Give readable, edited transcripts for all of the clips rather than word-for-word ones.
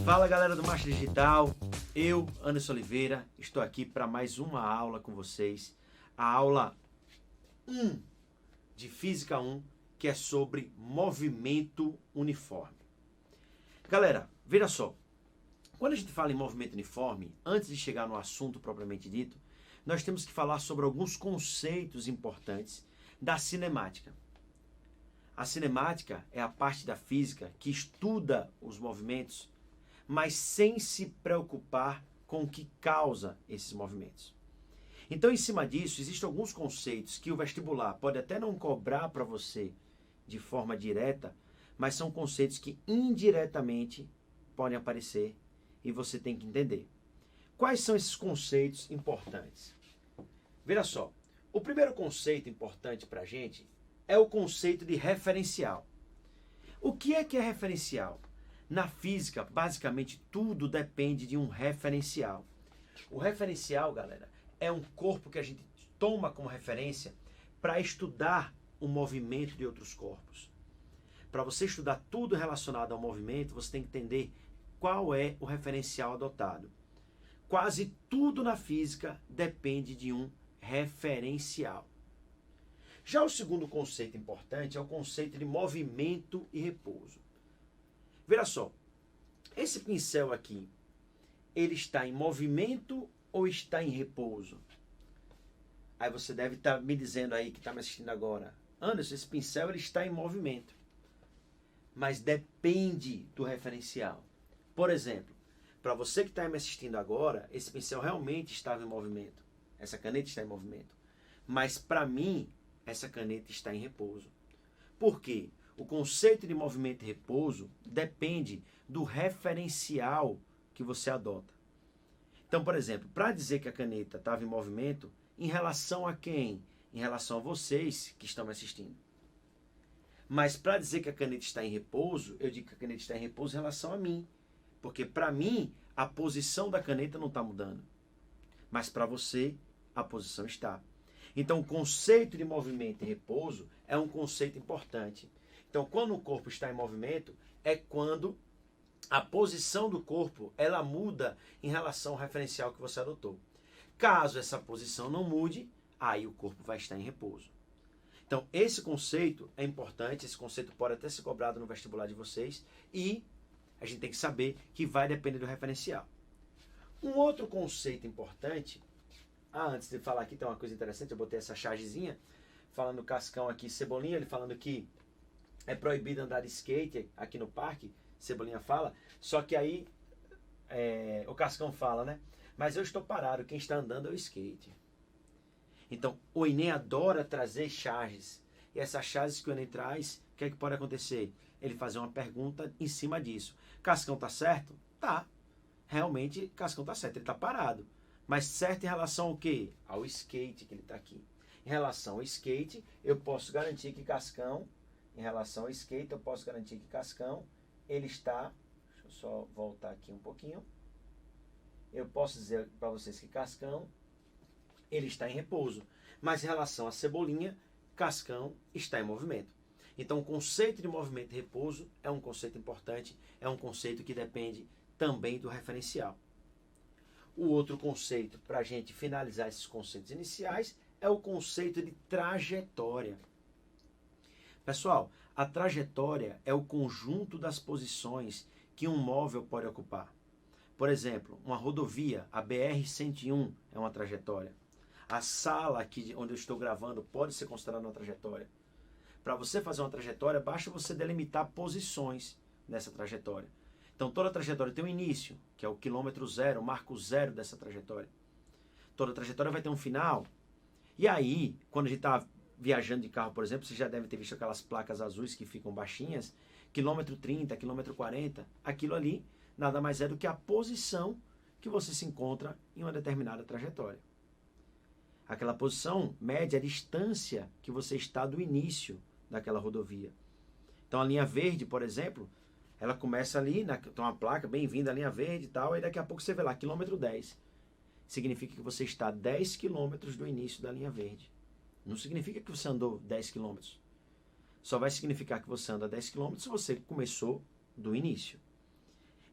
Fala galera do Marcha Digital, eu, Anderson Oliveira, estou aqui para mais uma aula com vocês. A aula 1 de Física 1, que é sobre movimento uniforme. Galera, veja só, quando a gente fala em movimento uniforme, antes de chegar no assunto propriamente dito, nós temos que falar sobre alguns conceitos importantes da cinemática. A cinemática é a parte da física que estuda os movimentos, mas sem se preocupar com o que causa esses movimentos. Então, em cima disso, existem alguns conceitos que o vestibular pode até não cobrar para você de forma direta, mas são conceitos que indiretamente podem aparecer e você tem que entender. Quais são esses conceitos importantes? Veja só, o primeiro conceito importante para a gente é o conceito de referencial. O que é referencial? Na física, basicamente, tudo depende de um referencial. O referencial, galera, é um corpo que a gente toma como referência para estudar o movimento de outros corpos. Para você estudar tudo relacionado ao movimento, você tem que entender qual é o referencial adotado. Quase tudo na física depende de um referencial. Já o segundo conceito importante é o conceito de movimento e repouso. Veja só, esse pincel aqui, ele está em movimento ou está em repouso? Aí você deve estar me dizendo aí, que está me assistindo agora, Anderson, esse pincel ele está em movimento. Mas depende do referencial. Por exemplo, para você que está me assistindo agora, esse pincel realmente estava em movimento. Essa caneta está em movimento. Mas para mim, essa caneta está em repouso. Por quê? O conceito de movimento e repouso depende do referencial que você adota. Então, por exemplo, para dizer que a caneta estava em movimento, em relação a quem? Em relação a vocês que estão me assistindo. Mas para dizer que a caneta está em repouso, eu digo que a caneta está em repouso em relação a mim. Porque para mim, a posição da caneta não está mudando. Mas para você, a posição está. Então, o conceito de movimento e repouso é um conceito importante. Então, quando o corpo está em movimento, é quando a posição do corpo ela muda em relação ao referencial que você adotou. Caso essa posição não mude, aí o corpo vai estar em repouso. Então, esse conceito é importante, esse conceito pode até ser cobrado no vestibular de vocês e a gente tem que saber que vai depender do referencial. Um outro conceito importante, antes de falar aqui tem uma coisa interessante, eu botei essa chargezinha, falando Cascão aqui, Cebolinha, ele falando que é proibido andar de skate aqui no parque, Cebolinha fala, só que aí o Cascão fala, né? Mas eu estou parado, quem está andando é o skate. Então, o Enem adora trazer charges. E essas charges que o Enem traz, o que é que pode acontecer? Ele fazer uma pergunta em cima disso. Cascão tá certo? Tá. Realmente, Cascão tá certo, ele tá parado. Mas certo em relação ao quê? Ao skate que ele tá aqui. Em relação ao skate, eu posso garantir que Cascão, em relação ao skate, eu posso garantir que Cascão, ele está... Deixa eu só voltar aqui um pouquinho. Eu posso dizer para vocês que Cascão, ele está em repouso. Mas em relação a Cebolinha, Cascão está em movimento. Então, o conceito de movimento e repouso é um conceito importante, é um conceito que depende também do referencial. O outro conceito, para a gente finalizar esses conceitos iniciais, é o conceito de trajetória. Pessoal, a trajetória é o conjunto das posições que um móvel pode ocupar. Por exemplo, uma rodovia, a BR-101 é uma trajetória. A sala aqui onde eu estou gravando pode ser considerada uma trajetória. Para você fazer uma trajetória, basta você delimitar posições nessa trajetória. Então, toda trajetória tem um início, que é o quilômetro zero, o marco zero dessa trajetória. Toda trajetória vai ter um final. E aí, quando a gente está viajando de carro, por exemplo, você já deve ter visto aquelas placas azuis que ficam baixinhas, quilômetro 30, quilômetro 40, aquilo ali nada mais é do que a posição que você se encontra em uma determinada trajetória. Aquela posição mede a distância que você está do início daquela rodovia. Então a linha verde, por exemplo, ela começa ali, tem uma placa, bem-vindo à linha verde e tal, e daqui a pouco você vê lá, quilômetro 10. Significa que você está a 10 quilômetros do início da linha verde. Não significa que você andou 10 quilômetros. Só vai significar que você anda 10 quilômetros se você começou do início.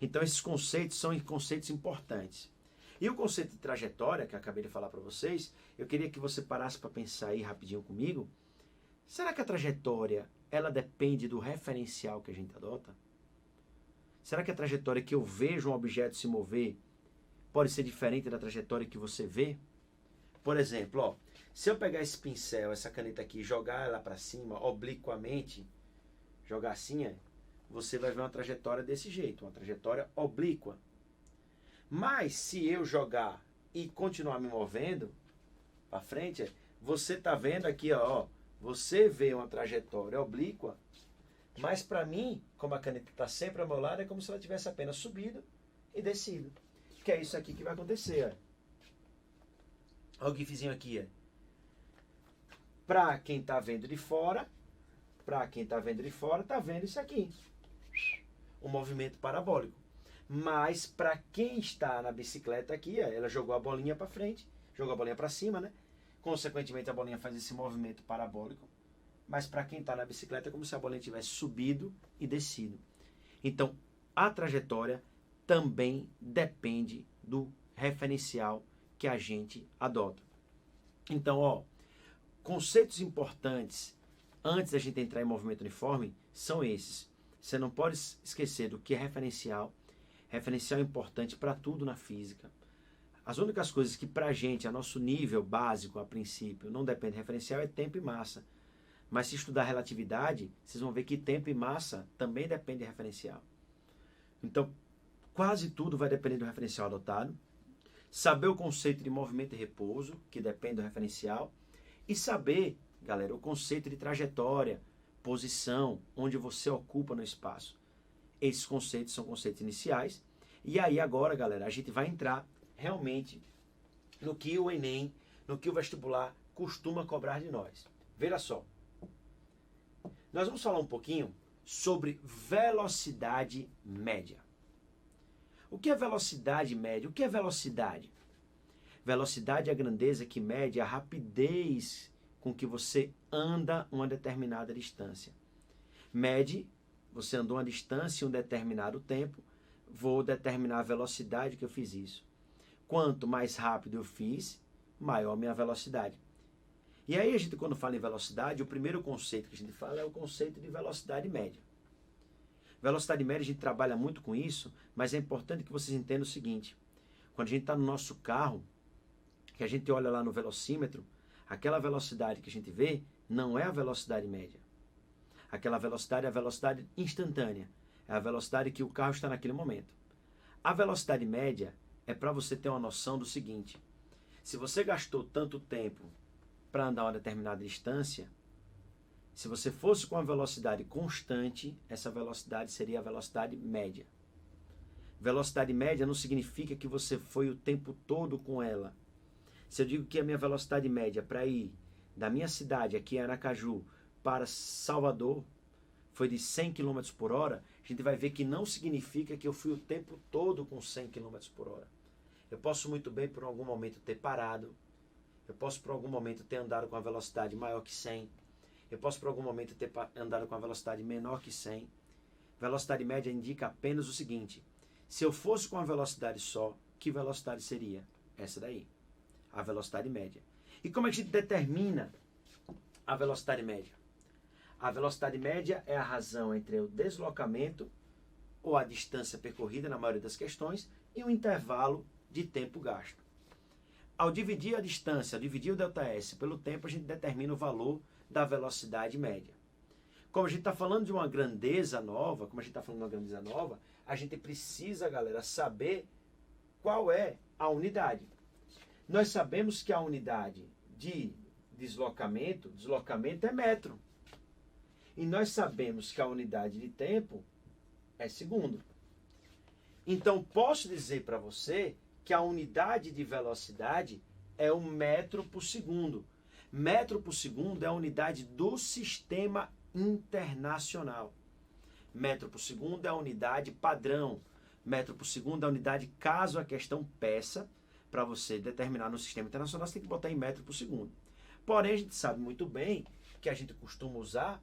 Então esses conceitos são conceitos importantes. E o conceito de trajetória, que eu acabei de falar para vocês, eu queria que você parasse para pensar aí rapidinho comigo. Será que a trajetória, ela depende do referencial que a gente adota? Será que a trajetória que eu vejo um objeto se mover pode ser diferente da trajetória que você vê? Por exemplo, ó, se eu pegar esse pincel, essa caneta aqui, e jogar ela para cima, obliquamente, jogar assim, você vai ver uma trajetória desse jeito, uma trajetória oblíqua. Mas se eu jogar e continuar me movendo para frente, você está vendo aqui, ó, você vê uma trajetória oblíqua, mas para mim, como a caneta está sempre ao meu lado, é como se ela tivesse apenas subido e descido. Que é isso aqui que vai acontecer, ó. Olha o gifzinho aqui, Para quem está vendo de fora, está vendo isso aqui. Um movimento parabólico. Mas para quem está na bicicleta aqui, ela jogou a bolinha para frente, jogou a bolinha para cima, né? Consequentemente, a bolinha faz esse movimento parabólico. Mas para quem está na bicicleta, é como se a bolinha tivesse subido e descido. Então, a trajetória também depende do referencial que a gente adota. Então, ó, conceitos importantes antes da gente entrar em movimento uniforme são esses. Você não pode esquecer do que é referencial. Referencial é importante para tudo na física. As únicas coisas que para a gente, a nosso nível básico, a princípio, não depende de referencial é tempo e massa. Mas se estudar relatividade, vocês vão ver que tempo e massa também depende de referencial. Então, quase tudo vai depender do referencial adotado. Saber o conceito de movimento e repouso, que depende do referencial. E saber, galera, o conceito de trajetória, posição, onde você ocupa no espaço. Esses conceitos são conceitos iniciais. E aí agora, galera, a gente vai entrar realmente no que o Enem, no que o vestibular costuma cobrar de nós. Veja só. Nós vamos falar um pouquinho sobre velocidade média. O que é velocidade média? O que é velocidade? Velocidade é a grandeza que mede a rapidez com que você anda uma determinada distância. Mede, você andou uma distância em um determinado tempo, vou determinar a velocidade que eu fiz isso. Quanto mais rápido eu fiz, maior a minha velocidade. E aí a gente, quando fala em velocidade, o primeiro conceito que a gente fala é o conceito de velocidade média. Velocidade média, a gente trabalha muito com isso, mas é importante que vocês entendam o seguinte. Quando a gente está no nosso carro, que a gente olha lá no velocímetro, aquela velocidade que a gente vê não é a velocidade média. Aquela velocidade é a velocidade instantânea. É a velocidade que o carro está naquele momento. A velocidade média é para você ter uma noção do seguinte. Se você gastou tanto tempo para andar uma determinada distância, se você fosse com a velocidade constante, essa velocidade seria a velocidade média. Velocidade média não significa que você foi o tempo todo com ela. Se eu digo que a minha velocidade média para ir da minha cidade, aqui em Aracaju, para Salvador, foi de 100 km por hora, a gente vai ver que não significa que eu fui o tempo todo com 100 km por hora. Eu posso muito bem, por algum momento, ter parado. Eu posso, por algum momento, ter andado com a velocidade maior que 100. Eu posso, por algum momento, ter andado com a velocidade menor que 100. Velocidade média indica apenas o seguinte. Se eu fosse com a velocidade só, que velocidade seria? Essa daí. A velocidade média. E como é que a gente determina a velocidade média? A velocidade média é a razão entre o deslocamento ou a distância percorrida, na maioria das questões, e o intervalo de tempo gasto. Ao dividir a distância, ao dividir o ΔS pelo tempo, a gente determina o valor da velocidade média. Como a gente está falando de uma grandeza nova, a gente precisa, galera, saber qual é a unidade. Nós sabemos que a unidade de deslocamento é metro. E nós sabemos que a unidade de tempo é segundo. Então, posso dizer para você que a unidade de velocidade é o metro por segundo. Metro por segundo é a unidade do sistema internacional. Metro por segundo é a unidade padrão. Metro por segundo é a unidade caso a questão peça. Para você determinar no sistema internacional, você tem que botar em metro por segundo. Porém, a gente sabe muito bem que a gente costuma usar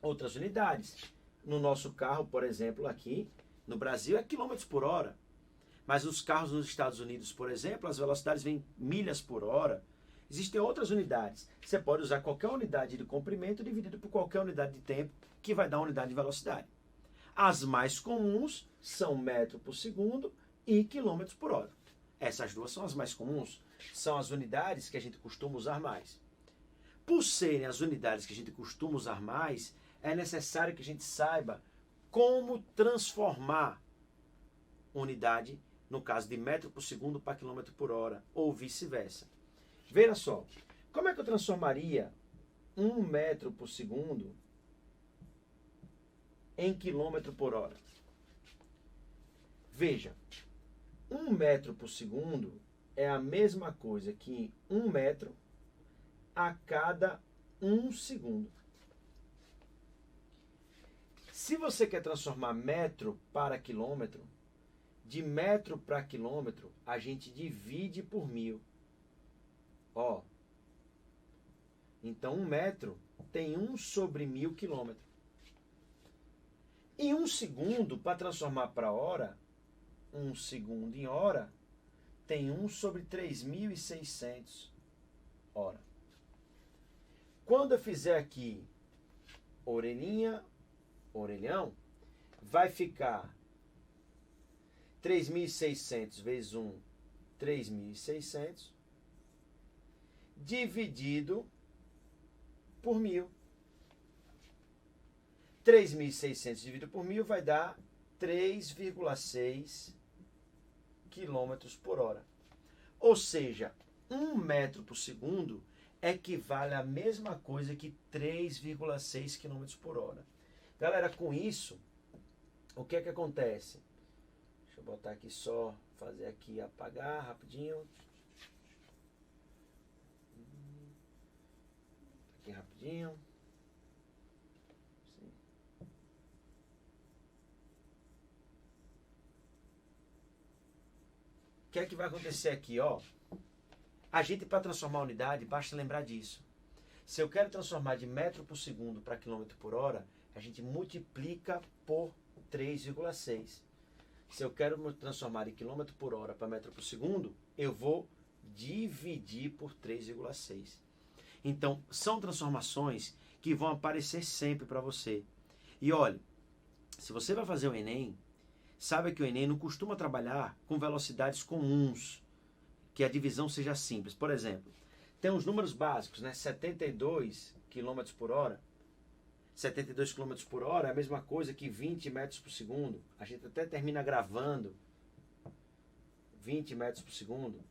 outras unidades. No nosso carro, por exemplo, aqui, No Brasil é quilômetros por hora. Mas os carros nos Estados Unidos, por exemplo, as velocidades vêm milhas por hora. Existem outras unidades. Você pode usar qualquer unidade de comprimento dividido por qualquer unidade de tempo, que vai dar uma unidade de velocidade. As mais comuns são metro por segundo e quilômetros por hora. Essas duas são as mais comuns. São as unidades que a gente costuma usar mais. Por serem as unidades que a gente costuma usar mais, é necessário que a gente saiba como transformar unidade, no caso de metro por segundo para quilômetro por hora, ou vice-versa. Veja só, como é que eu transformaria 1 metro por segundo em quilômetro por hora? Veja, 1 metro por segundo é a mesma coisa que 1 metro a cada 1 segundo. Se você quer transformar metro para quilômetro, de metro para quilômetro, a gente divide por 1000. Ó. Então, 1 metro tem 1 sobre 1000 quilômetros. E 1 segundo, para transformar para hora, 1 segundo em hora, tem 1 sobre 3600 hora. Quando eu fizer aqui orelhinha, orelhão, vai ficar 3.600 vezes 1, 3.600, dividido por 1000. 3.600 dividido por 1000 vai dar 3,6 quilômetros por hora. Ou seja, 1 metro por segundo equivale à mesma coisa que 3,6 quilômetros por hora. Galera, com isso, o que é que acontece? Deixa eu botar aqui só, fazer aqui, apagar rapidinho. Aqui rapidinho. Sim. O que é que vai acontecer aqui, ó? A gente, para transformar a unidade, basta lembrar disso. Se eu quero transformar de metro por segundo para quilômetro por hora, a gente multiplica por 3,6. Se eu quero transformar de quilômetro por hora para metro por segundo, eu vou dividir por 3,6. Então, são transformações que vão aparecer sempre para você. E olha, se você vai fazer o Enem, saiba que o Enem não costuma trabalhar com velocidades comuns, que a divisão seja simples. Por exemplo, tem os números básicos, né? 72 km por hora. 72 km por hora é a mesma coisa que 20 metros por segundo. A gente até termina gravando 20 metros por segundo.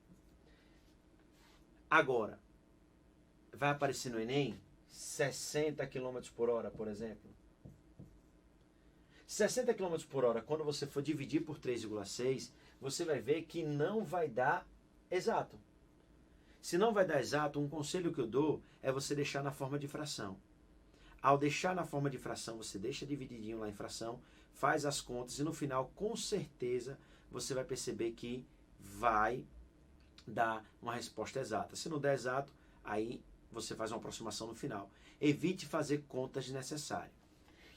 Agora, vai aparecer no Enem 60 km por hora, por exemplo. 60 km por hora, quando você for dividir por 3,6, você vai ver que não vai dar exato. Se não vai dar exato, um conselho que eu dou é você deixar na forma de fração. Ao deixar na forma de fração, você deixa divididinho lá em fração, faz as contas e no final, com certeza, você vai perceber que vai dar uma resposta exata. Se não der exato, aí você faz uma aproximação no final. Evite fazer contas desnecessárias.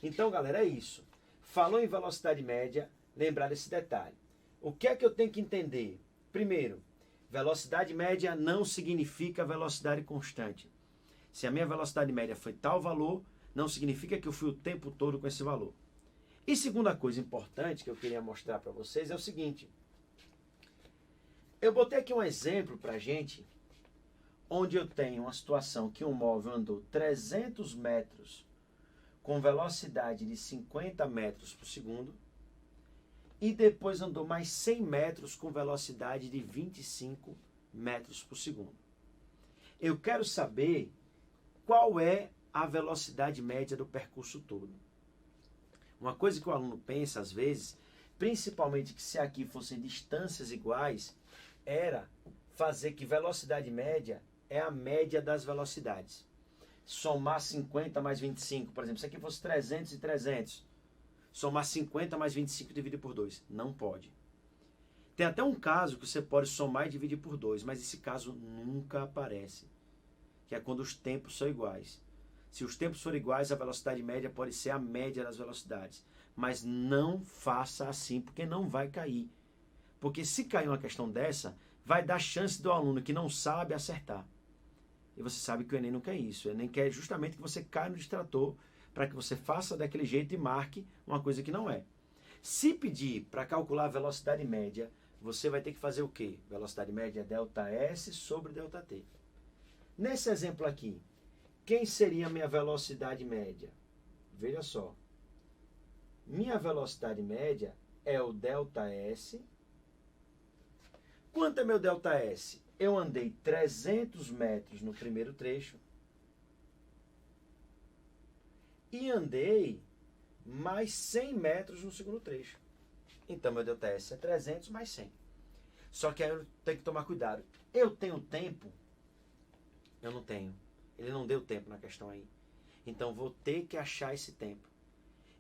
Então, galera, é isso. Falou em velocidade média, lembrar desse detalhe. O que é que eu tenho que entender? Primeiro, velocidade média não significa velocidade constante. Se a minha velocidade média foi tal valor, não significa que eu fui o tempo todo com esse valor. E segunda coisa importante que eu queria mostrar para vocês é o seguinte. Eu botei aqui um exemplo para a gente, onde eu tenho uma situação que um móvel andou 300 metros com velocidade de 50 metros por segundo e depois andou mais 100 metros com velocidade de 25 metros por segundo. Eu quero saber qual é a velocidade média do percurso todo. Uma coisa que o aluno pensa às vezes, principalmente que se aqui fossem distâncias iguais, era fazer que velocidade média é a média das velocidades. Somar 50 mais 25, por exemplo, se aqui fosse 300 e 300, somar 50 mais 25 e dividir por 2. Não pode. Tem até um caso que você pode somar e dividir por 2, mas esse caso nunca aparece, que é quando os tempos são iguais. Se os tempos forem iguais, a velocidade média pode ser a média das velocidades. Mas não faça assim, porque não vai cair. Porque se cair uma questão dessa, vai dar chance do aluno que não sabe acertar. E você sabe que o Enem não quer isso. O Enem quer justamente que você caia no distrator para que você faça daquele jeito e marque uma coisa que não é. Se pedir para calcular a velocidade média, você vai ter que fazer o quê? Velocidade média é ΔS sobre ΔT. Nesse exemplo aqui, quem seria a minha velocidade média? Veja só. Minha velocidade média é o ΔS. Quanto é meu ΔS? Eu andei 300 metros no primeiro trecho e andei mais 100 metros no segundo trecho. Então, meu ΔS é 300 mais 100. Só que aí eu tenho que tomar cuidado. Eu tenho tempo? Eu não tenho. Ele não deu tempo na questão aí. Então, vou ter que achar esse tempo.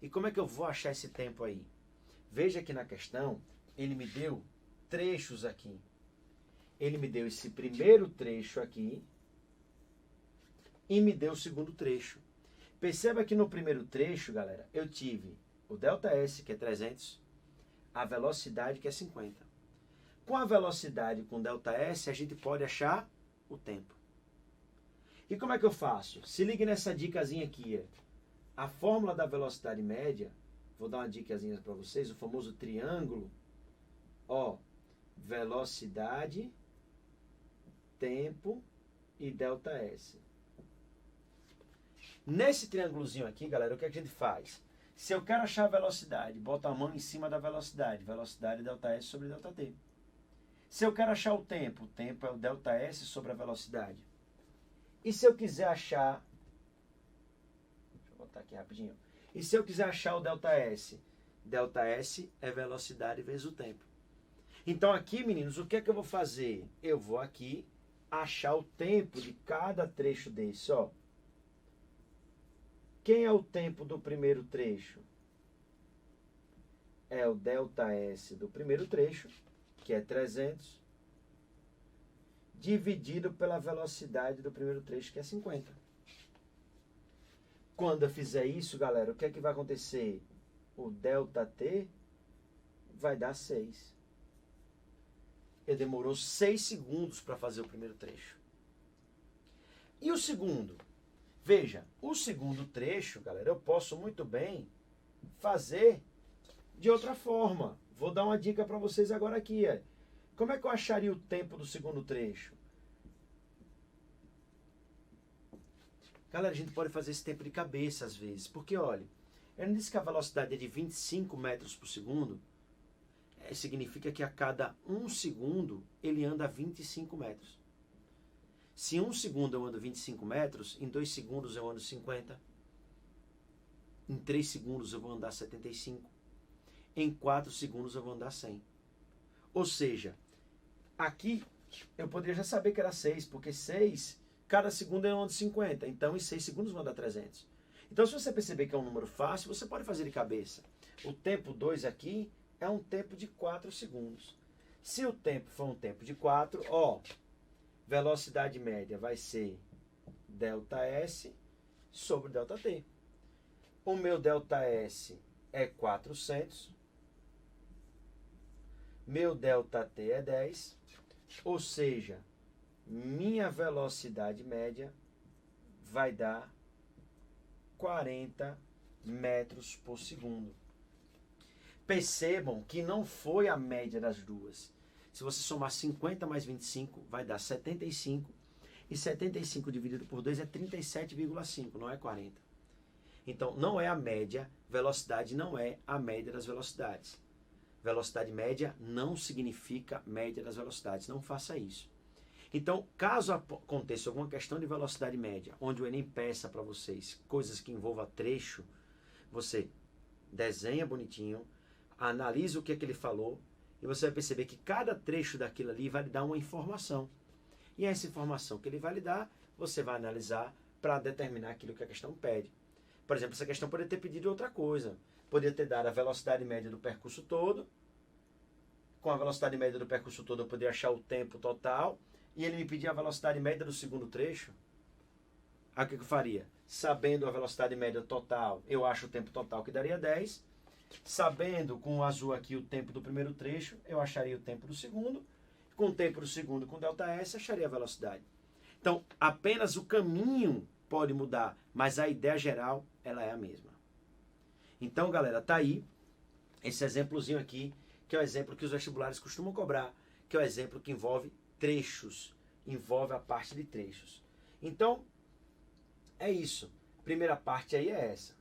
E como é que eu vou achar esse tempo aí? Veja que na questão, ele me deu trechos aqui. Ele me deu esse primeiro trecho aqui e me deu o segundo trecho. Perceba que no primeiro trecho, galera, eu tive o ΔS, que é 300, a velocidade, que é 50. Com a velocidade com ΔS, a gente pode achar o tempo. E como é que eu faço? Se ligue nessa dicasinha aqui. A fórmula da velocidade média, vou dar uma dicasinha para vocês, o famoso triângulo. Ó, velocidade, tempo e ΔS. Nesse triângulozinho aqui, galera, o que a gente faz? Se eu quero achar a velocidade, boto a mão em cima da velocidade. Velocidade ΔS sobre ΔT. Se eu quero achar o tempo é o ΔS sobre a velocidade. E se eu quiser achar... Deixa eu botar aqui rapidinho. E se eu quiser achar o ΔS? ΔS é velocidade vezes o tempo. Então aqui, meninos, o que é que eu vou fazer? Eu vou aqui achar o tempo de cada trecho desse, ó. Quem é o tempo do primeiro trecho? É o ΔS do primeiro trecho, que é 300, dividido pela velocidade do primeiro trecho, que é 50. Quando eu fizer isso, galera, o que é que vai acontecer? O ΔT vai dar 6. Ele demorou 6 segundos para fazer o primeiro trecho. E o segundo? Veja, o segundo trecho, galera, eu posso muito bem fazer de outra forma. Vou dar uma dica para vocês agora aqui. Como é que eu acharia o tempo do segundo trecho? Galera, a gente pode fazer esse tempo de cabeça às vezes. Porque, olha, ele disse que a velocidade é de 25 metros por segundo. Significa que a cada 1 segundo ele anda 25 metros. Se em 1 segundo eu ando 25 metros, em 2 segundos eu ando 50. Em 3 segundos eu vou andar 75. Em 4 segundos eu vou andar 100. Ou seja, aqui eu poderia já saber que era 6, porque 6, cada segundo eu ando 50. Então em 6 segundos eu vou andar 300. Então se você perceber que é um número fácil, você pode fazer de cabeça. O tempo 2 aqui é um tempo de 4 segundos. Se o tempo for um tempo de 4, ó, velocidade média vai ser ΔS sobre ΔT. O meu ΔS é 400. Meu ΔT é 10. Ou seja, minha velocidade média vai dar 40 metros por segundo. Percebam que não foi a média das duas. Se você somar 50 mais 25, vai dar 75. E 75 dividido por 2 é 37,5, não é 40. Então, não é a média, velocidade não é a média das velocidades. Velocidade média não significa média das velocidades, não faça isso. Então, caso aconteça alguma questão de velocidade média, onde o Enem peça para vocês coisas que envolvam trecho, você desenha bonitinho, analisa o que é que ele falou, e você vai perceber que cada trecho daquilo ali vai lhe dar uma informação. E essa informação que ele vai lhe dar, você vai analisar para determinar aquilo que a questão pede. Por exemplo, essa questão poderia ter pedido outra coisa. Poderia ter dado a velocidade média do percurso todo. Com a velocidade média do percurso todo, eu poderia achar o tempo total. E ele me pedia a velocidade média do segundo trecho. Aí o que eu faria? Sabendo a velocidade média total, eu acho o tempo total, que daria 10. Sabendo com o azul aqui o tempo do primeiro trecho, eu acharia o tempo do segundo. Com o tempo do segundo, com ΔS, acharia a velocidade. Então, apenas o caminho pode mudar, mas a ideia geral, ela é a mesma. Então, galera, tá aí esse exemplozinho aqui, que é o exemplo que os vestibulares costumam cobrar, que é o exemplo que envolve trechos, envolve a parte de trechos. Então, é isso. Primeira parte aí é essa.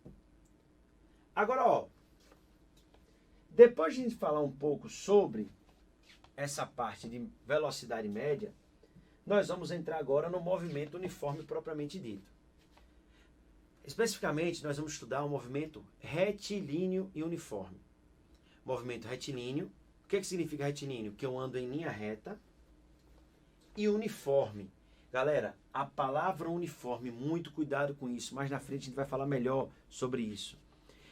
Agora, ó, depois de a gente falar um pouco sobre essa parte de velocidade média, nós vamos entrar agora no movimento uniforme propriamente dito. Especificamente, nós vamos estudar o movimento retilíneo e uniforme. Movimento retilíneo, o que significa retilíneo? Que eu ando em linha reta. E uniforme. Galera, a palavra uniforme, muito cuidado com isso. Mais na frente a gente vai falar melhor sobre isso.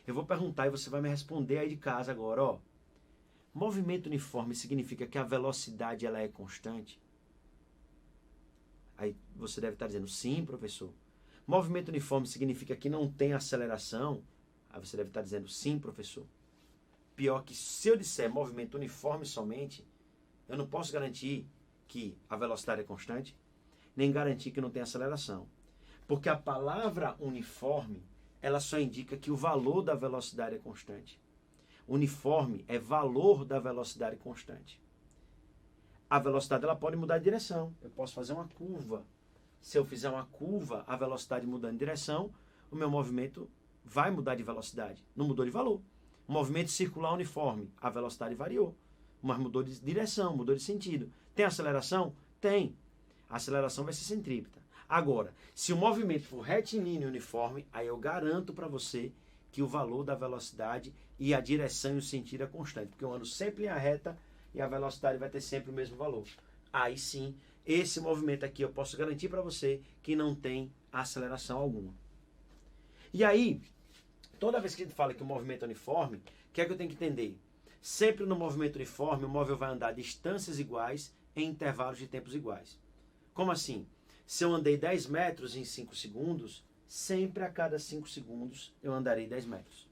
Eu vou perguntar e você vai me responder aí de casa agora, ó. Movimento uniforme significa que a velocidade ela é constante? Aí você deve estar dizendo, sim, professor. Movimento uniforme significa que não tem aceleração? Aí você deve estar dizendo, sim, professor. Pior que se eu disser movimento uniforme somente, eu não posso garantir que a velocidade é constante, nem garantir que não tem aceleração. Porque a palavra uniforme, ela só indica que o valor da velocidade é constante. Uniforme é valor da velocidade constante. A velocidade ela pode mudar de direção. Eu posso fazer uma curva. Se eu fizer uma curva, a velocidade mudando de direção, o meu movimento vai mudar de velocidade. Não mudou de valor. O movimento circular uniforme, a velocidade variou. Mas mudou de direção, mudou de sentido. Tem aceleração? Tem. A aceleração vai ser centrípeta. Agora, se o movimento for retilíneo uniforme, aí eu garanto para você que o valor da velocidade e a direção e o sentido é constante. Porque eu ando sempre em linha reta e a velocidade vai ter sempre o mesmo valor. Aí sim, esse movimento aqui eu posso garantir para você que não tem aceleração alguma. E aí, toda vez que a gente fala que o movimento é uniforme, o que é que eu tenho que entender? Sempre no movimento uniforme, o móvel vai andar distâncias iguais em intervalos de tempos iguais. Como assim? Se eu andei 10 metros em 5 segundos, sempre a cada 5 segundos eu andarei 10 metros.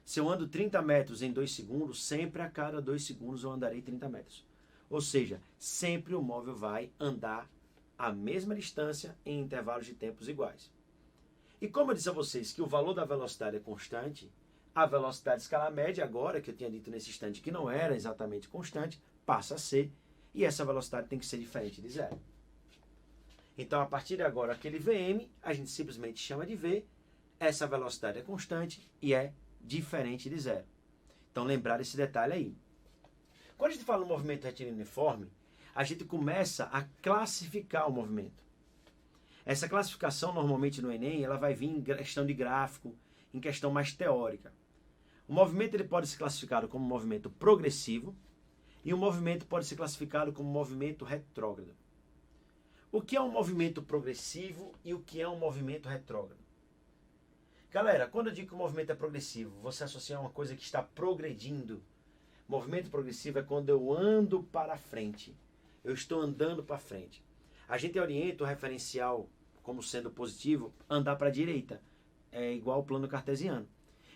Se eu ando 30 metros em 2 segundos, sempre a cada 2 segundos eu andarei 30 metros. Ou seja, sempre o móvel vai andar a mesma distância em intervalos de tempos iguais. E como eu disse a vocês que o valor da velocidade é constante, a velocidade escalar média agora, que eu tinha dito nesse instante que não era exatamente constante, passa a ser, e essa velocidade tem que ser diferente de zero. Então, a partir de agora, aquele Vm, a gente simplesmente chama de V, essa velocidade é constante e é diferente de zero. Então, lembrar esse detalhe aí. Quando a gente fala no movimento retilíneo uniforme, a gente começa a classificar o movimento. Essa classificação, normalmente no Enem, ela vai vir em questão de gráfico, em questão mais teórica. O movimento ele pode ser classificado como movimento progressivo e o movimento pode ser classificado como movimento retrógrado. O que é um movimento progressivo e o que é um movimento retrógrado? Galera, quando eu digo que o movimento é progressivo, você associa a uma coisa que está progredindo. Movimento progressivo é quando eu ando para frente. Eu estou andando para frente. A gente orienta o referencial como sendo positivo, andar para a direita. É igual ao plano cartesiano.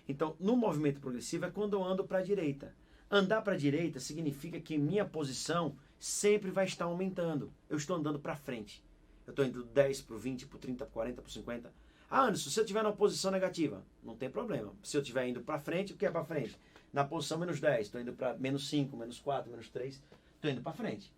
Então, no movimento progressivo é quando eu ando para a direita. Andar para a direita significa que minha posição sempre vai estar aumentando. Eu estou andando para frente. Eu estou indo do 10 para o 20, para o 30, para o 40, para o 50. Ah, Anderson, se eu estiver numa posição negativa, não tem problema. Se eu estiver indo para frente, o que é para frente? Na posição menos 10, estou indo para menos 5, menos 4, menos 3, estou indo para frente.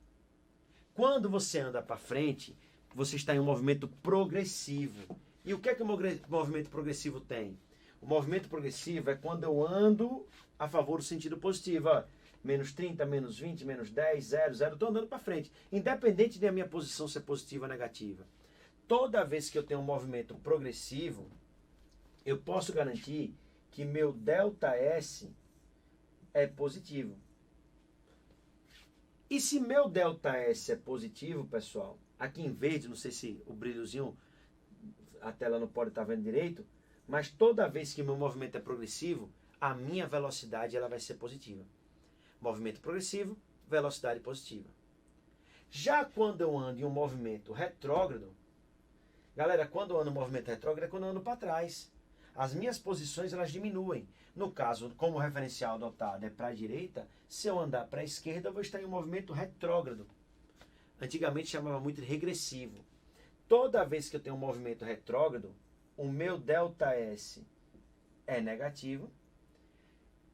Quando você anda para frente, você está em um movimento progressivo. E o que é que o movimento progressivo tem? O movimento progressivo é quando eu ando a favor do sentido positivo. Ó, menos 30, menos 20, menos 10, 0, 0, estou andando para frente. Independente da minha posição ser positiva ou negativa. Toda vez que eu tenho um movimento progressivo, eu posso garantir que meu ΔS é positivo. E se meu ΔS é positivo, pessoal, aqui em verde, não sei se o brilhozinho, a tela não pode estar vendo direito, mas toda vez que meu movimento é progressivo, a minha velocidade ela vai ser positiva. Movimento progressivo, velocidade positiva. Já quando eu ando em um movimento retrógrado, galera, quando eu ando em um movimento retrógrado é quando eu ando para trás. as minhas posições elas diminuem. No caso, como o referencial adotado é para a direita, se eu andar para a esquerda, eu vou estar em um movimento retrógrado. Antigamente chamava muito de regressivo. Toda vez que eu tenho um movimento retrógrado, o meu ΔS é negativo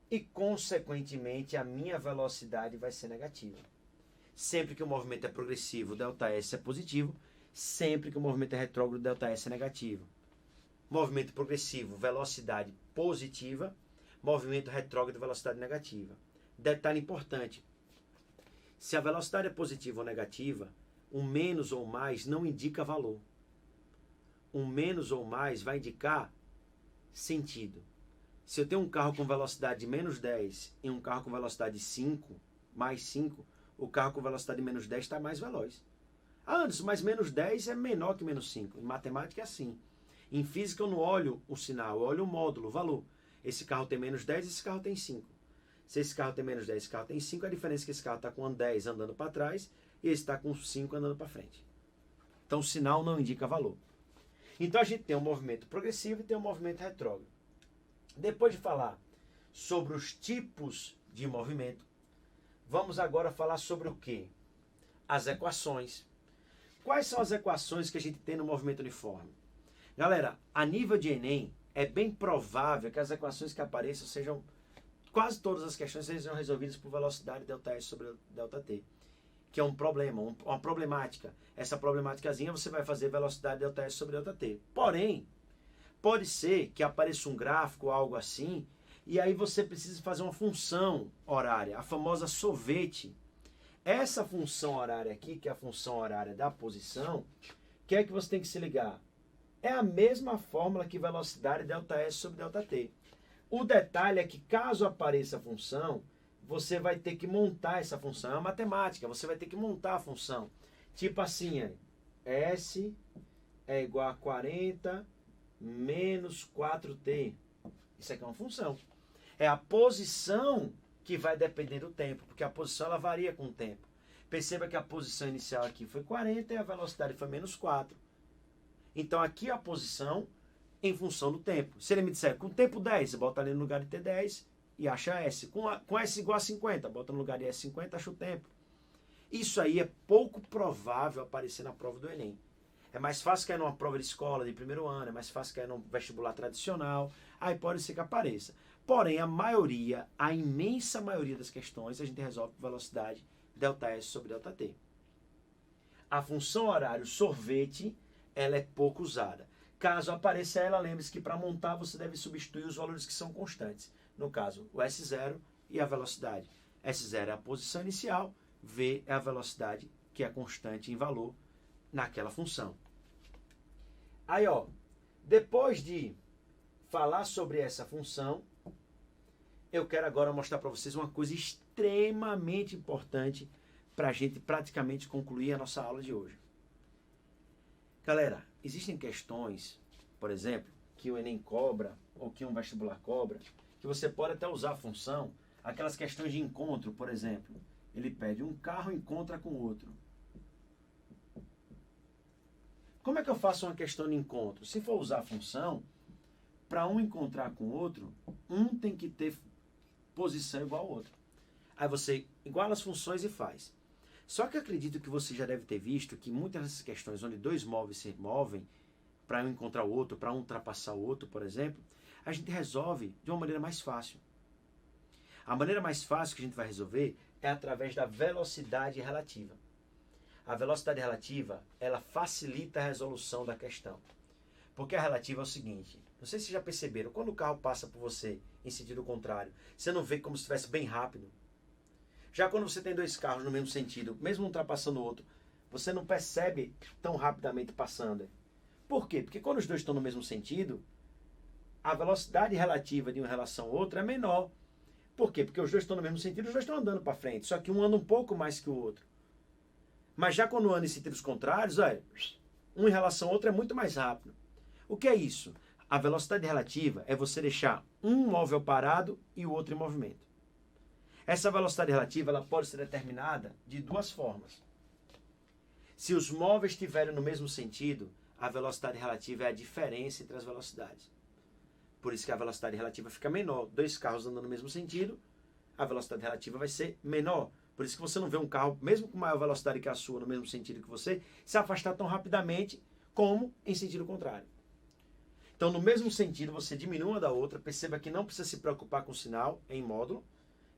e, consequentemente, a minha velocidade vai ser negativa. Sempre que o movimento é progressivo, o ΔS é positivo. Sempre que o movimento é retrógrado, o ΔS é negativo. Movimento progressivo, velocidade positiva. Movimento retrógrado, velocidade negativa. Detalhe importante. Se a velocidade é positiva ou negativa, um menos ou mais não indica valor. Um menos ou mais vai indicar sentido. Se eu tenho um carro com velocidade de menos 10 e um carro com velocidade 5, mais 5, o carro com velocidade de menos 10 está mais veloz. Ah, Anderson, mas menos 10 é menor que menos 5. Em matemática é assim. Em física eu não olho o sinal, eu olho o módulo, o valor. Esse carro tem menos 10, esse carro tem 5. Se esse carro tem menos 10, esse carro tem 5, a diferença é que esse carro está com 10 andando para trás e esse está com 5 andando para frente. Então o sinal não indica valor. Então a gente tem um movimento progressivo e tem um movimento retrógrado. Depois de falar sobre os tipos de movimento, vamos agora falar sobre o quê? As equações. Quais são as equações que a gente tem no movimento uniforme? Galera, a nível de Enem, é bem provável que as equações que apareçam sejam, quase todas as questões sejam resolvidas por velocidade ΔS sobre ΔT, que é um problema, uma problemática. Essa problemáticazinha você vai fazer velocidade ΔS sobre ΔT. Porém, pode ser que apareça um gráfico ou algo assim, e aí você precisa fazer uma função horária, a famosa sorvete. Essa função horária aqui, que é a função horária da posição, que é que você tem que se ligar? É a mesma fórmula que velocidade ΔS sobre ΔT. O detalhe é que caso apareça a função, você vai ter que montar essa função. É uma matemática, você vai ter que montar a função. Tipo assim, S é igual a 40 menos 4t. Isso aqui é uma função. É a posição que vai depender do tempo, porque a posição ela varia com o tempo. Perceba que a posição inicial aqui foi 40 e a velocidade foi menos 4. Então aqui a posição em função do tempo. Se ele me disser com tempo 10, você bota ali no lugar de T10 e acha S. Com S igual a 50, bota no lugar de S50, acha o tempo. Isso aí é pouco provável aparecer na prova do Enem. É mais fácil cair numa prova de escola de primeiro ano, é mais fácil cair num vestibular tradicional, aí pode ser que apareça. Porém, a maioria, a imensa maioria das questões, a gente resolve por velocidade ΔS sobre ΔT. A função horário sorvete, ela é pouco usada. Caso apareça ela, lembre-se que para montar você deve substituir os valores que são constantes. No caso, o S0 e a velocidade. S0 é a posição inicial, V é a velocidade que é constante em valor naquela função. Aí, ó, depois de falar sobre essa função, eu quero agora mostrar para vocês uma coisa extremamente importante para a gente praticamente concluir a nossa aula de hoje. Galera, existem questões, por exemplo, que o Enem cobra, ou que um vestibular cobra, que você pode até usar a função, aquelas questões de encontro, por exemplo. Ele pede um carro encontra com outro. Como é que eu faço uma questão de encontro? Se for usar a função, para um encontrar com o outro, um tem que ter posição igual ao outro. Aí você iguala as funções e faz. Só que eu acredito que você já deve ter visto que muitas dessas questões onde dois móveis se movem para um encontrar o outro, para um ultrapassar o outro, por exemplo, a gente resolve de uma maneira mais fácil. A maneira mais fácil que a gente vai resolver é através da velocidade relativa. A velocidade relativa, ela facilita a resolução da questão. Porque a relativa é o seguinte, não sei se vocês já perceberam, quando o carro passa por você em sentido contrário, você não vê como se estivesse bem rápido. Já quando você tem dois carros no mesmo sentido, mesmo um ultrapassando o outro, você não percebe tão rapidamente passando. Por quê? Porque quando os dois estão no mesmo sentido, a velocidade relativa de uma relação a outra é menor. Por quê? Porque os dois estão no mesmo sentido, os dois estão andando para frente, só que um anda um pouco mais que o outro. Mas já quando anda em sentidos contrários, olha, um em relação ao outro é muito mais rápido. O que é isso? A velocidade relativa é você deixar um móvel parado e o outro em movimento. Essa velocidade relativa ela pode ser determinada de duas formas. Se os móveis estiverem no mesmo sentido, a velocidade relativa é a diferença entre as velocidades. Por isso que a velocidade relativa fica menor. Dois carros andando no mesmo sentido, a velocidade relativa vai ser menor. Por isso que você não vê um carro, mesmo com maior velocidade que a sua, no mesmo sentido que você, se afastar tão rapidamente como em sentido contrário. Então, no mesmo sentido, você diminui uma da outra. Perceba que não precisa se preocupar com o sinal em módulo.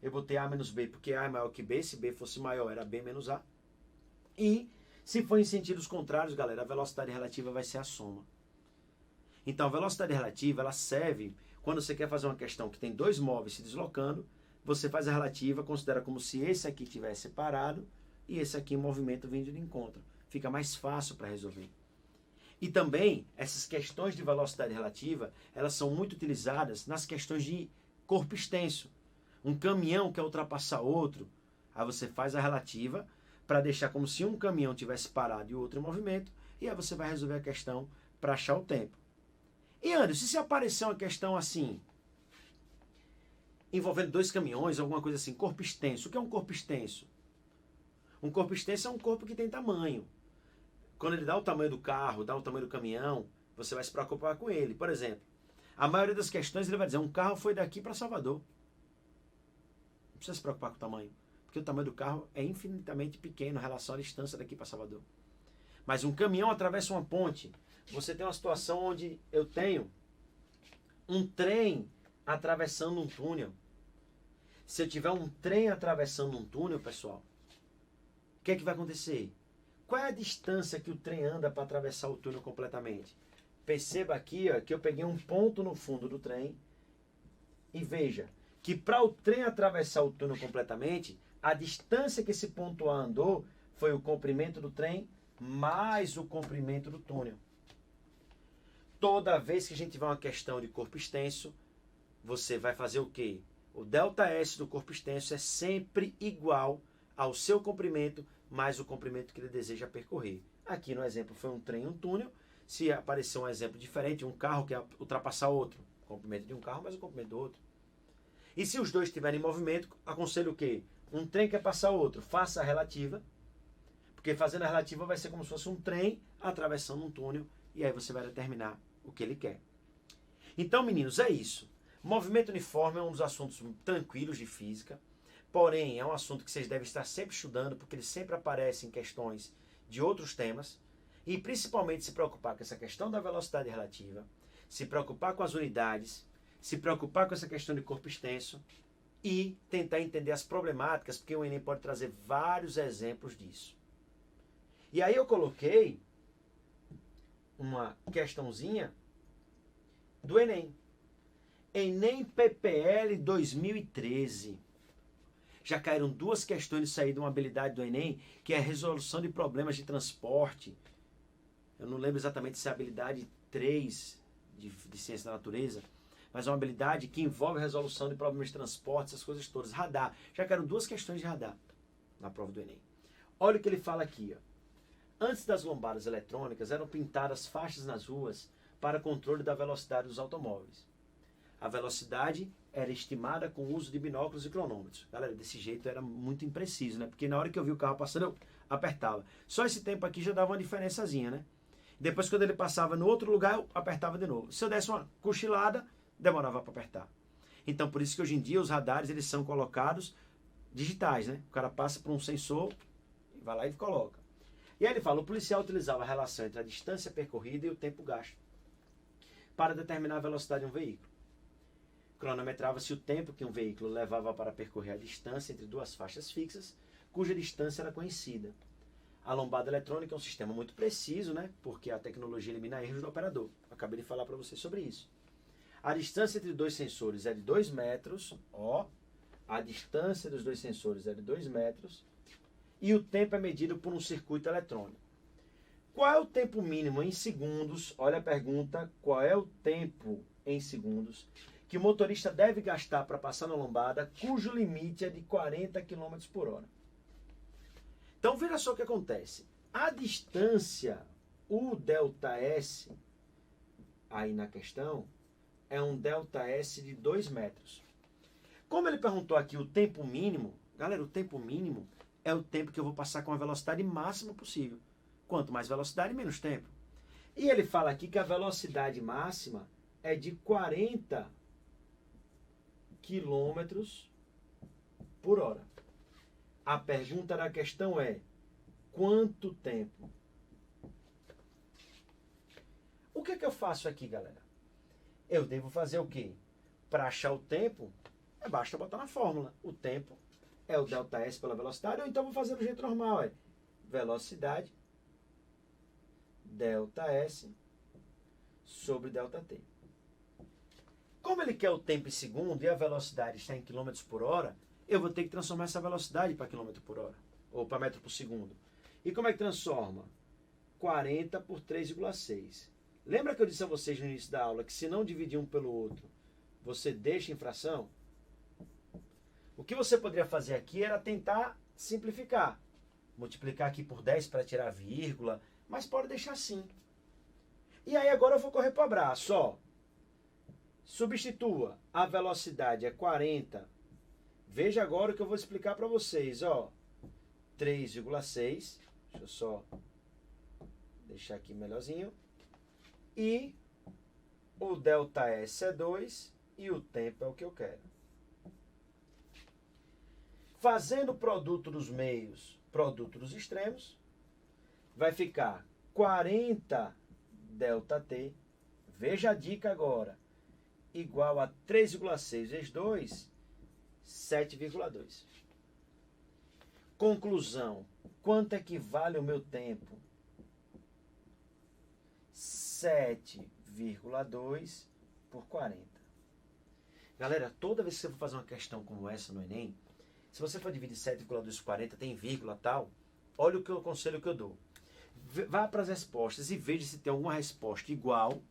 Eu botei A menos B porque A é maior que B. Se B fosse maior, era B menos A. E, se for em sentidos contrários, galera, a velocidade relativa vai ser a soma. Então, a velocidade relativa, ela serve quando você quer fazer uma questão que tem dois móveis se deslocando, você faz a relativa, considera como se esse aqui tivesse separado e esse aqui em movimento vindo de encontro. Fica mais fácil para resolver. E também, essas questões de velocidade relativa, elas são muito utilizadas nas questões de corpo extenso. Um caminhão quer ultrapassar outro, aí você faz a relativa para deixar como se um caminhão tivesse parado e o outro em movimento, e aí você vai resolver a questão para achar o tempo. E Anderson, se aparecer uma questão assim, envolvendo dois caminhões, alguma coisa assim, corpo extenso. O que é um corpo extenso? Um corpo extenso é um corpo que tem tamanho. Quando ele dá o tamanho do carro, dá o tamanho do caminhão, você vai se preocupar com ele. Por exemplo, a maioria das questões ele vai dizer, um carro foi daqui para Salvador. Não precisa se preocupar com o tamanho, porque o tamanho do carro é infinitamente pequeno em relação à distância daqui para Salvador. Mas um caminhão atravessa uma ponte. Você tem uma situação onde eu tenho um trem atravessando um túnel. Se eu tiver um trem atravessando um túnel, pessoal, o que é que vai acontecer? Qual é a distância que o trem anda para atravessar o túnel completamente? Perceba aqui ó, que eu peguei um ponto no fundo do trem e veja que para o trem atravessar o túnel completamente, a distância que esse ponto A andou foi o comprimento do trem mais o comprimento do túnel. Toda vez que a gente tiver uma questão de corpo extenso, você vai fazer o quê? O ΔS do corpo extenso é sempre igual ao seu comprimento mais o comprimento que ele deseja percorrer. Aqui no exemplo foi um trem e um túnel. Se aparecer um exemplo diferente, um carro que ultrapassar outro, o comprimento de um carro mais o comprimento do outro. E se os dois estiverem em movimento, aconselho o quê? Um trem quer passar outro, faça a relativa, porque fazendo a relativa vai ser como se fosse um trem atravessando um túnel, e aí você vai determinar o que ele quer. Então, meninos, é isso. Movimento uniforme é um dos assuntos tranquilos de física, porém é um assunto que vocês devem estar sempre estudando, porque ele sempre aparece em questões de outros temas, e principalmente se preocupar com essa questão da velocidade relativa, se preocupar com as unidades, se preocupar com essa questão de corpo extenso e tentar entender as problemáticas, porque o Enem pode trazer vários exemplos disso. E aí eu coloquei uma questãozinha do Enem. Enem PPL 2013. Já caíram duas questões de sair de uma habilidade do Enem, que é a resolução de problemas de transporte. Eu não lembro exatamente se é a habilidade 3 de ciência da natureza, mas é uma habilidade que envolve a resolução de problemas de transporte, essas coisas todas. Radar. Já caíram duas questões de radar na prova do Enem. Olha o que ele fala aqui, ó. Antes das lombadas eletrônicas, eram pintadas faixas nas ruas para controle da velocidade dos automóveis. A velocidade era estimada com o uso de binóculos e cronômetros. Galera, desse jeito era muito impreciso, né? Porque na hora que eu vi o carro passando, eu apertava. Só esse tempo aqui já dava uma diferençazinha, né? Depois, quando ele passava no outro lugar, eu apertava de novo. Se eu desse uma cochilada, demorava para apertar. Então, por isso que hoje em dia os radares eles são colocados digitais, né? O cara passa por um sensor, vai lá e coloca. E aí ele fala, o policial utilizava a relação entre a distância percorrida e o tempo gasto para determinar a velocidade de um veículo. Cronometrava-se o tempo que um veículo levava para percorrer a distância entre duas faixas fixas, cuja distância era conhecida. A lombada eletrônica é um sistema muito preciso, né? Porque a tecnologia elimina erros do operador. Acabei de falar para vocês sobre isso. A distância entre dois sensores é de 2 metros. Ó, a distância dos dois sensores é de 2 metros. E o tempo é medido por um circuito eletrônico. Qual é o tempo mínimo em segundos? Olha a pergunta. Qual é o tempo em segundos que o motorista deve gastar para passar na lombada, cujo limite é de 40 km por hora? Então, veja só o que acontece. A distância, o ΔS, aí na questão, é um ΔS de 2 metros. Como ele perguntou aqui o tempo mínimo, galera, o tempo mínimo é o tempo que eu vou passar com a velocidade máxima possível. Quanto mais velocidade, menos tempo. E ele fala aqui que a velocidade máxima é de 40 quilômetros por hora. A pergunta da questão é: quanto tempo? O que é que eu faço aqui, galera? Eu devo fazer o quê? Para achar o tempo, basta botar na fórmula. O tempo é o ΔS pela velocidade, ou então vou fazer do jeito normal. Velocidade ΔS sobre ΔT. Como ele quer o tempo em segundo e a velocidade está em quilômetros por hora, eu vou ter que transformar essa velocidade para quilômetro por hora, ou para metro por segundo. E como é que transforma? 40 por 3,6. Lembra que eu disse a vocês no início da aula que se não dividir um pelo outro, você deixa em fração? O que você poderia fazer aqui era tentar simplificar. Multiplicar aqui por 10 para tirar vírgula, mas pode deixar assim. E aí agora eu vou correr para o abraço, ó. Substitua, a velocidade é 40. Veja agora o que eu vou explicar para vocês, ó. 3,6. Deixa eu só deixar aqui melhorzinho. E o ΔS é 2 e o tempo é o que eu quero. Fazendo o produto dos meios, produto dos extremos, vai ficar 40 ΔT. Veja a dica agora. Igual a 3,6 vezes 2, 7,2. Conclusão. Quanto é que vale o meu tempo? 7,2 por 40. Galera, toda vez que você for fazer uma questão como essa no Enem, se você for dividir 7,2 por 40, tem vírgula e tal, olha o conselho que eu dou. Vá para as respostas e veja se tem alguma resposta igual,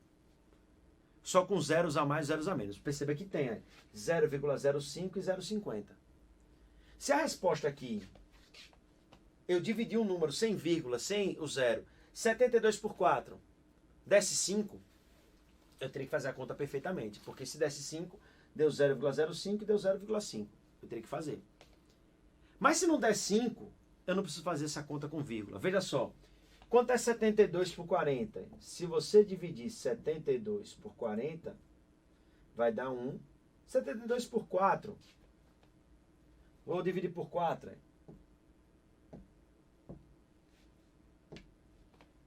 só com zeros a mais e zeros a menos. Perceba que tem 0,05 e 0,50. Se a resposta aqui, eu dividi um número sem vírgula, sem o zero, 72 por 4, desse 5, eu teria que fazer a conta perfeitamente. Porque se desse 5, deu 0,05 e deu 0,5. Eu teria que fazer. Mas se não der 5, eu não preciso fazer essa conta com vírgula. Veja só. Quanto é 72 por 40? Se você dividir 72 por 40, vai dar 1. 72 por 4. Vou dividir por 4.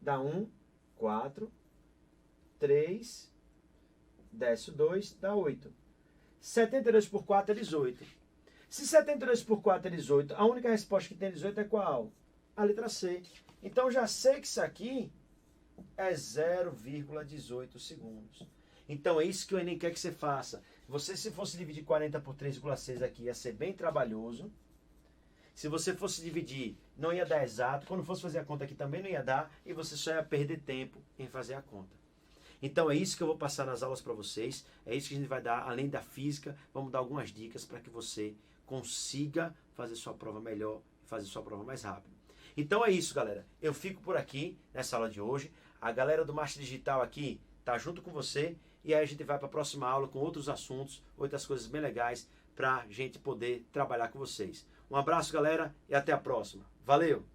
Dá 1, 4, 3, desce o 2, dá 8. 72 por 4 é 18. Se 72 por 4 é 18, a única resposta que tem 18 é qual? A letra C. Então já sei que isso aqui é 0,18 segundos. Então é isso que o Enem quer que você faça. Você, se fosse dividir 40 por 3,6 aqui, ia ser bem trabalhoso. Se você fosse dividir, não ia dar exato. Quando fosse fazer a conta aqui também não ia dar. E você só ia perder tempo em fazer a conta. Então é isso que eu vou passar nas aulas para vocês. É isso que a gente vai dar, além da física. Vamos dar algumas dicas para que você consiga fazer sua prova melhor e fazer sua prova mais rápido. Então é isso, galera. Eu fico por aqui nessa aula de hoje. A galera do Master Digital aqui tá junto com você. E aí a gente vai para a próxima aula com outros assuntos, outras coisas bem legais para a gente poder trabalhar com vocês. Um abraço, galera, e até a próxima. Valeu!